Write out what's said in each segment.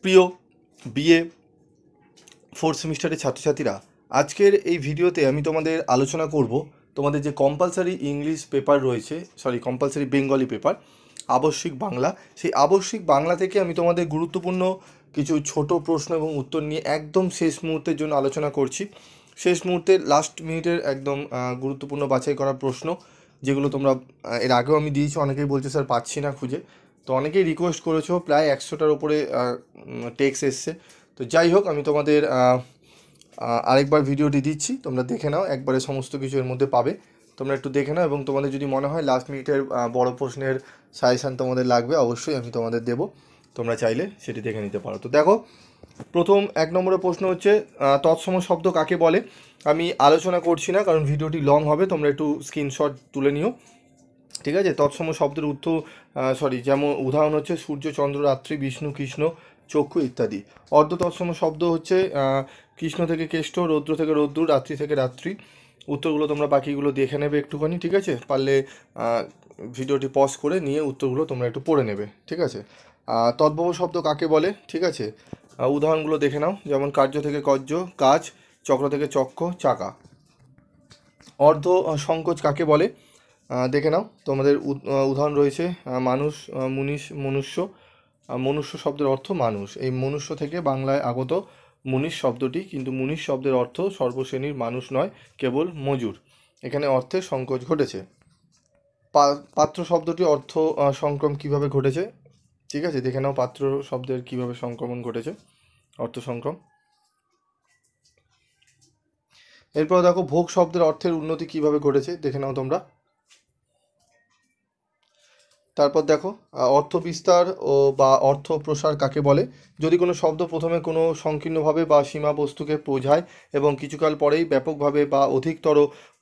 প্রিয় BA fourth সেমিস্টারের ছাত্রছাত্রীরা, আজকের এই ভিডিওতে আমি তোমাদের আলোচনা করব তোমাদের যে কম্পালসারি ইংলিশ পেপার রয়েছে, কম্পালসারি বেঙ্গলি পেপার, আবশ্যিক বাংলা। সেই আবশ্যিক বাংলা থেকে আমি তোমাদের গুরুত্বপূর্ণ কিছু ছোট প্রশ্ন এবং উত্তর নিয়ে একদম শেষ মুহূর্তের জন্য আলোচনা করছি। শেষ মুহূর্তের লাস্ট মিনিটের একদম গুরুত্বপূর্ণ বাছাই করা প্রশ্ন, যেগুলো তোমরা এর আগেও আমি দিয়েছি। অনেকেই বলছে স্যার পাচ্ছি না খুঁজে, তো অনেকেই রিকোয়েস্ট করেছো, প্রায় 100টার ওপরে টেক্সট এসছে। তো যাই হোক, আমি তোমাদের আরেকবার ভিডিওটি দিচ্ছি, তোমরা দেখে নাও, একবারে সমস্ত কিছু এর মধ্যে পাবে, তোমরা একটু দেখে নাও। এবং তোমাদের যদি মনে হয় লাস্ট মিনিটের বড় প্রশ্নের সাজেশান তোমাদের লাগবে, অবশ্যই আমি তোমাদের দেবো, তোমরা চাইলে সেটি দেখে নিতে পারো। তো দেখো, প্রথম 1 নম্বরের প্রশ্ন হচ্ছে তৎসম শব্দ কাকে বলে। আমি আলোচনা করছি না, কারণ ভিডিওটি লং হবে, তোমরা একটু স্ক্রিনশট তুলে নিও, ঠিক আছে। তৎসম শব্দের যেমন উদাহরণ হচ্ছে সূর্য, চন্দ্র, রাত্রি, বিষ্ণু, কৃষ্ণ, চক্ষু ইত্যাদি। অর্ধ তৎসম শব্দ হচ্ছে কৃষ্ণ থেকে কেষ্ট, রৌদ্র থেকে রৌদ্র, রাত্রি থেকে রাত্রি। উত্তরগুলো তোমরা বাকিগুলো দেখে নেবে একটুখানি, ঠিক আছে। পারলে ভিডিওটি পজ করে নিয়ে উত্তরগুলো তোমরা একটু পড়ে নেবে, ঠিক আছে। তদ্ভব শব্দ কাকে বলে, ঠিক আছে। উদাহরণগুলো দেখে নাও, যেমন কার্য থেকে কর্য, কাজ, চক্র থেকে চক্র, চাকা। অর্ধ সংকোচ কাকে বলে দেখে নাও, তোমাদের উদাহরণ রয়েছে মানুষ, মনুষ্য। মনুষ্য শব্দের অর্থ মানুষ। এই মনুষ্য থেকে বাংলায় আগত মুনিশ শব্দটি, কিন্তু মুনিশ শব্দের অর্থ সর্বশ্রেণীর মানুষ নয়, কেবল মজুর। এখানে অর্থের সংকোচ ঘটেছে। পাত্র শব্দটি অর্থ সংক্রম কিভাবে ঘটেছে, ঠিক আছে, দেখে নাও পাত্র শব্দের কিভাবে সংক্রমণ ঘটেছে, অর্থ সংক্রম। এরপর দেখো, ভোগ শব্দের অর্থের উন্নতি কিভাবে ঘটেছে, দেখে নাও তোমরা। তারপর দেখো, অর্থ বিস্তার বা অর্থ প্রসার কাকে বলে। যদি কোনো শব্দ প্রথমে কোনো সংকীর্ণভাবে বা সীমা বস্তুকে বোঝায় এবং কিছুকাল পরেই ব্যাপকভাবে বা অধিকতর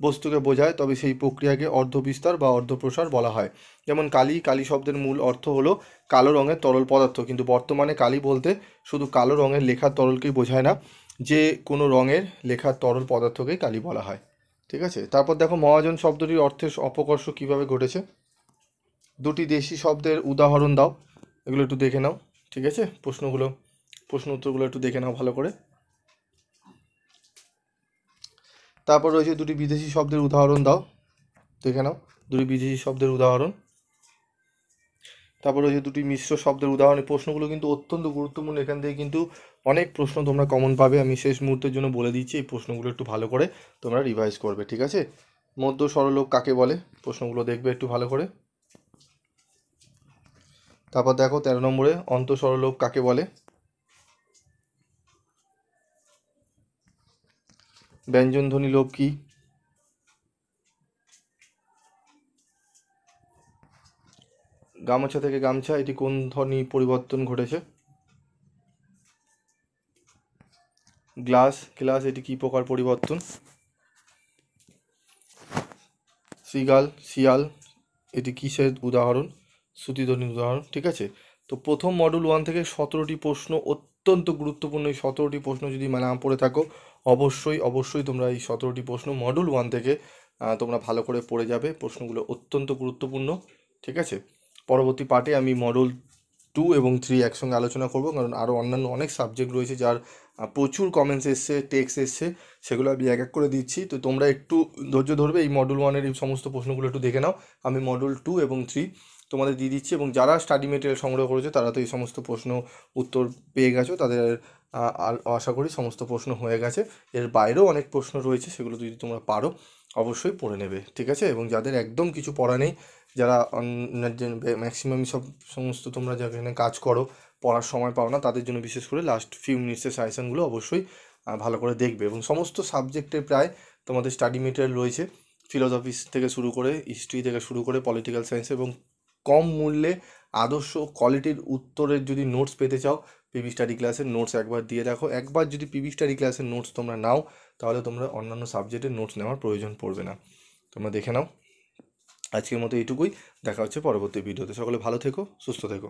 বস্তুকে বোঝায়, তবে সেই প্রক্রিয়াকে অর্ধ বিস্তার বা অর্ধ প্রসার বলা হয়। যেমন কালি। কালি শব্দের মূল অর্থ হলো কালো রঙের তরল পদার্থ, কিন্তু বর্তমানে কালি বলতে শুধু কালো রঙের লেখার তরলকেই বোঝায় না, যে কোনো রঙের লেখার তরল পদার্থকেই কালি বলা হয়, ঠিক আছে। তারপর দেখো, মহাজন শব্দটির অর্থের অপকর্ষ কিভাবে ঘটেছে। দুটি দেশি শব্দের উদাহরণ দাও, এগুলো একটু দেখে নাও, ঠিক আছে। প্রশ্ন উত্তরগুলো একটু দেখে নাও ভালো করে। তারপর রয়েছে দুটি বিদেশি শব্দের উদাহরণ দাও, দেখে নাও দুটি বিদেশি শব্দের উদাহরণ। তারপর রয়েছে দুটি মিশ্র শব্দের উদাহরণ। এই প্রশ্নগুলো কিন্তু অত্যন্ত গুরুত্বপূর্ণ, এখান থেকে কিন্তু অনেক প্রশ্ন তোমরা কমন পাবে। আমি শেষ মুহূর্তের জন্য বলে দিচ্ছি, এই প্রশ্নগুলো একটু ভালো করে তোমরা রিভাইজ করবে, ঠিক আছে। মধ্য সরলোক কাকে বলে, প্রশ্নগুলো দেখবে একটু ভালো করে। তারপর দেখো 13 নম্বরে, অন্তঃসরলোক কাকে বলে। ব্যঞ্জনধ্বনি লোপ কি। গামছা থেকে গামছা, এটি কোন ধ্বনি পরিবর্তন ঘটেছে। গ্লাস, এটি কি প্রকার পরিবর্তন। সিগাল, শিয়াল, এটি কিসের উদাহরণ, শ্রুতিধ্বনির উদাহরণ, ঠিক আছে। তো প্রথম মডুল 1 থেকে 17টি প্রশ্ন অত্যন্ত গুরুত্বপূর্ণ। এই 17টি প্রশ্ন যদি না পড়ে থাকো, অবশ্যই তোমরা এই 17টি প্রশ্ন মডুল 1 থেকে তোমরা ভালো করে পড়ে যাবে। প্রশ্নগুলো অত্যন্ত গুরুত্বপূর্ণ, ঠিক আছে। পরবর্তী পার্টে আমি মডুল 2 এবং 3 একসঙ্গে আলোচনা করব, কারণ আরও অন্যান্য অনেক সাবজেক্ট রয়েছে যার প্রচুর কমেন্টস এসছে, টেক্সট এসছে, সেগুলো আমি এক এক করে দিচ্ছি। তো তোমরা একটু ধৈর্য ধরবে, এই মডুল 1-এর এই সমস্ত প্রশ্নগুলো একটু দেখে নাও। আমি মডুল 2 এবং 3 তোমাদের দিয়ে দিচ্ছি, এবং যারা স্টাডি মেটেরিয়াল সংগ্রহ করেছে তারা তো এই সমস্ত প্রশ্ন উত্তর পেয়ে গেছো, তাদের আশা করি সমস্ত প্রশ্ন হয়ে গেছে। এর বাইরেও অনেক প্রশ্ন রয়েছে, সেগুলো যদি তোমরা পারো অবশ্যই পড়ে নেবে, ঠিক আছে। এবং যাদের একদম কিছু পড়া নেই, যারা ম্যাক্সিমাম সমস্ত তোমরা যেখানে কাজ করো, পড়ার সময় পাও না, তাদের জন্য বিশেষ করে লাস্ট ফিউ মিনিটসের সাজেশনগুলো অবশ্যই ভালো করে দেখবে। এবং সমস্ত সাবজেক্টে প্রায় তোমাদের স্টাডি মেটেরিয়াল রয়েছে, ফিলোসফি থেকে শুরু করে, হিস্ট্রি থেকে শুরু করে, পলিটিক্যাল সায়েন্স, এবং কম মূল্যে আদর্শ কোয়ালিটির উত্তরের যদি নোটস পেতে চাও, পিবি স্টাডি ক্লাসের নোটস একবার দিয়ে দেখো। একবার যদি পিবি স্টাডি ক্লাসের নোটস তোমরা নাও, তাহলে তোমরা অন্যান্য সাবজেক্টের নোটস নেওয়ার প্রয়োজন পড়বে না। তোমরা দেখে নাও। আজকের মতো এইটুকুই, দেখা হচ্ছে পরবর্তী ভিডিওতে। সকলে ভালো থেকো, সুস্থ থেকো।